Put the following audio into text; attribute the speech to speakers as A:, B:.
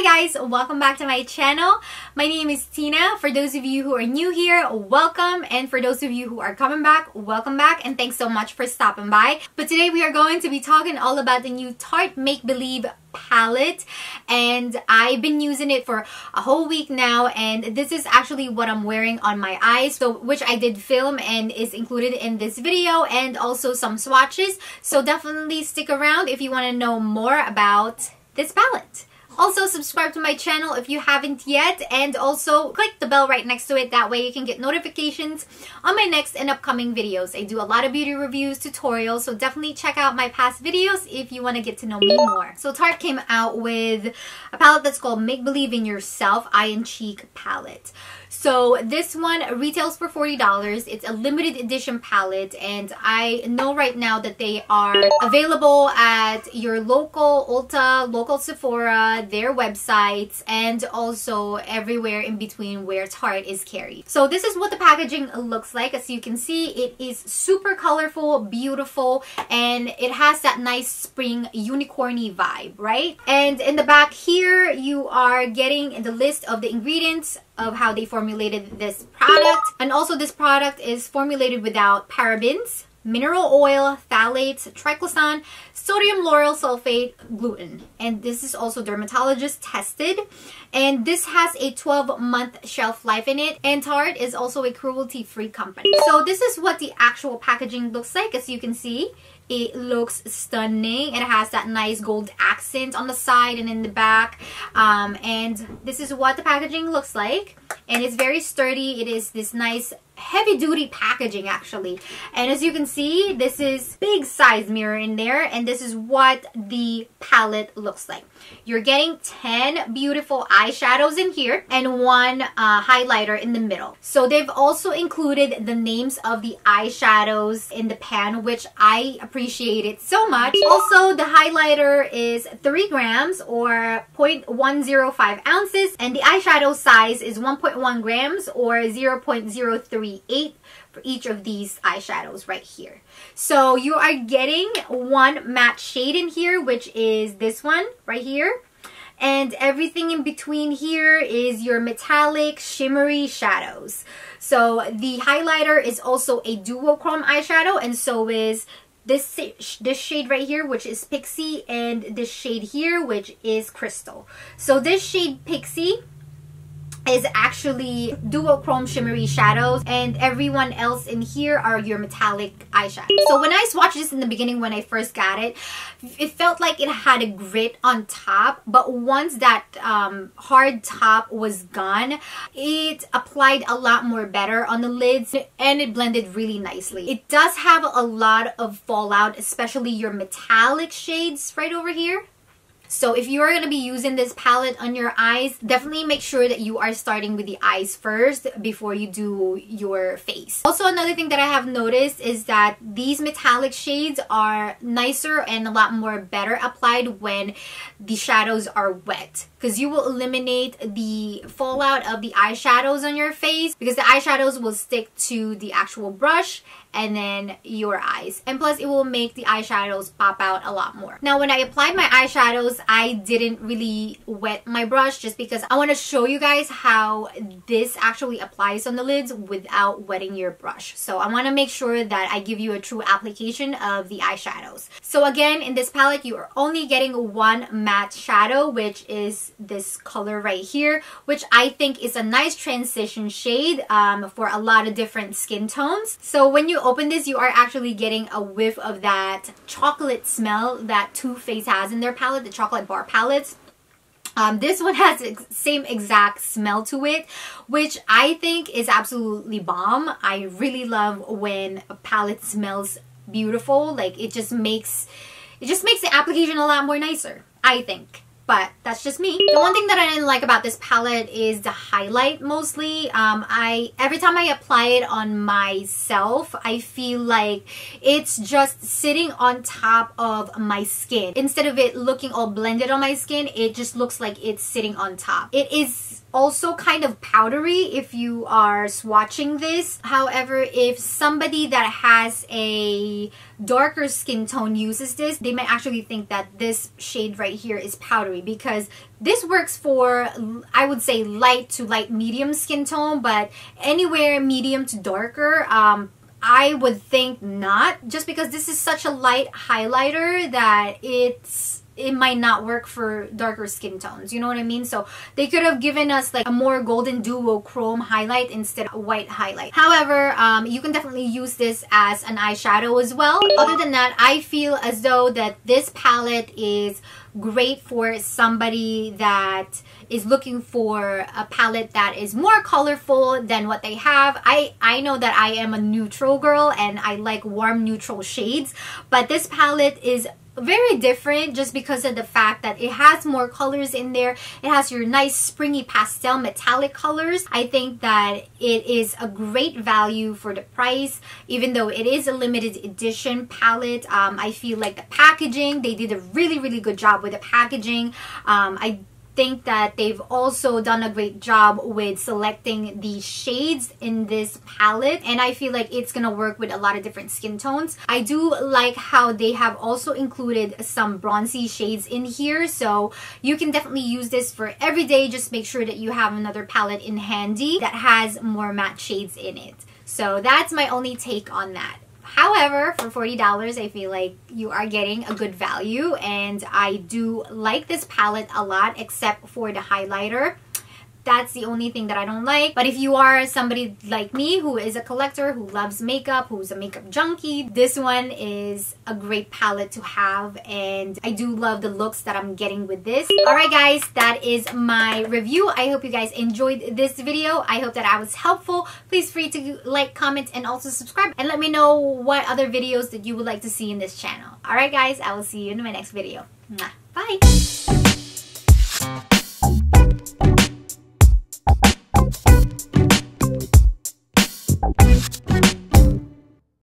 A: Hi guys, welcome back to my channel. My name is Tina. For those of you who are new here, welcome, and for those of you who are coming back, welcome back, and thanks so much for stopping by. But today we are going to be talking all about the new Tarte Make Believe palette, and I've been using it for a whole week now, and this is actually what I'm wearing on my eyes, so which I did film and is included in this video, and also some swatches. So definitely stick around if you want to know more about this palette. Also, subscribe to my channel if you haven't yet, and also click the bell right next to it. That way you can get notifications on my next and upcoming videos. I do a lot of beauty reviews, tutorials, so definitely check out my past videos if you want to get to know me more. So Tarte came out with a palette that's called Make Believe in Yourself Eye and Cheek Palette. So this one retails for $40. It's a limited edition palette, and I know right now that they are available at your local Ulta, local Sephora, their websites, and also everywhere in between where Tarte is carried. So this is what the packaging looks like. As you can see, it is super colorful, beautiful, and it has that nice spring unicorny vibe, right? And in the back here, you are getting the list of the ingredients of how they formulated this product. And also this product is formulated without parabens, mineral oil, phthalates, triclosan, sodium lauryl sulfate, gluten. And this is also dermatologist tested. And this has a 12-month shelf life in it. And Tarte is also a cruelty-free company. So this is what the actual packaging looks like. As you can see, it looks stunning. It has that nice gold accent on the side and in the back. And this is what the packaging looks like. And it's very sturdy. It is this nice heavy-duty packaging actually. And as you can see, this is big size mirror in there, and this is what the palette looks like. You're getting 10 beautiful eyeshadows in here and one highlighter in the middle. So they've also included the names of the eyeshadows in the pan, which I appreciate it so much. Also, the highlighter is 3 grams or 0.105 ounces, and the eyeshadow size is 1.1 grams or 0.038 for each of these eyeshadows right here. So you are getting one matte shade in here, which is this one right here. And everything in between here is your metallic shimmery shadows. So the highlighter is also a duochrome eyeshadow, and so is this shade right here, which is Pixie, and this shade here, which is Crystal. So this shade Pixie is actually duochrome shimmery shadows, and everyone else in here are your metallic eyeshadows. So when I swatched this in the beginning when I first got it, it felt like it had a grit on top, but once that hard top was gone, it applied a lot more better on the lids, and it blended really nicely. It does have a lot of fallout, especially your metallic shades right over here. So if you are going to be using this palette on your eyes, definitely make sure that you are starting with the eyes first before you do your face. Also, another thing that I have noticed is that these metallic shades are nicer and a lot more better applied when the shadows are wet, because you will eliminate the fallout of the eyeshadows on your face, because the eyeshadows will stick to the actual brush and then your eyes, and plus it will make the eyeshadows pop out a lot more. Now when I applied my eyeshadows, I didn't really wet my brush, just because I want to show you guys how this actually applies on the lids without wetting your brush. So I want to make sure that I give you a true application of the eyeshadows. So again, in this palette you are only getting one matte shadow, which is this color right here, which I think is a nice transition shade for a lot of different skin tones. So when you open this, you are actually getting a whiff of that chocolate smell that Too Faced has in their palette, the chocolate bar palettes. This one has the same exact smell to it, which I think is absolutely bomb. I really love when a palette smells beautiful. Like it just makes the application a lot more nicer, I think. But that's just me. The one thing that I didn't like about this palette is the highlight mostly. Every time I apply it on myself, I feel like it's just sitting on top of my skin. Instead of it looking all blended on my skin, it just looks like it's sitting on top. It is also kind of powdery if you are swatching this. However, if somebody that has a darker skin tone uses this, they might actually think that this shade right here is powdery, because this works for, I would say, light to light medium skin tone, but anywhere medium to darker, I would think not, just because this is such a light highlighter that it might not work for darker skin tones, you know what I mean? So they could have given us like a more golden duochrome highlight instead of white highlight. However, you can definitely use this as an eyeshadow as well. Other than that, I feel as though that this palette is great for somebody that is looking for a palette that is more colorful than what they have. I know that I am a neutral girl and I like warm neutral shades, but this palette is very different just because of the fact that it has more colors in there. It has your nice springy pastel metallic colors. I think that it is a great value for the price, even though it is a limited edition palette. I feel like the packaging, they did a really good job with the packaging. I think that they've also done a great job with selecting the shades in this palette, and I feel like it's gonna work with a lot of different skin tones. I do like how they have also included some bronzy shades in here, so you can definitely use this for every day. Just make sure that you have another palette in handy that has more matte shades in it. So that's my only take on that. However, for $40, I feel like you are getting a good value, and I do like this palette a lot, except for the highlighter. That's the only thing that I don't like. But if you are somebody like me who is a collector, who loves makeup, who's a makeup junkie, this one is a great palette to have, and I do love the looks that I'm getting with this. Alright guys, that is my review. I hope you guys enjoyed this video. I hope that I was helpful. Please free to like, comment, and also subscribe, and let me know what other videos that you would like to see in this channel. Alright guys, I will see you in my next video. Bye! Thank you.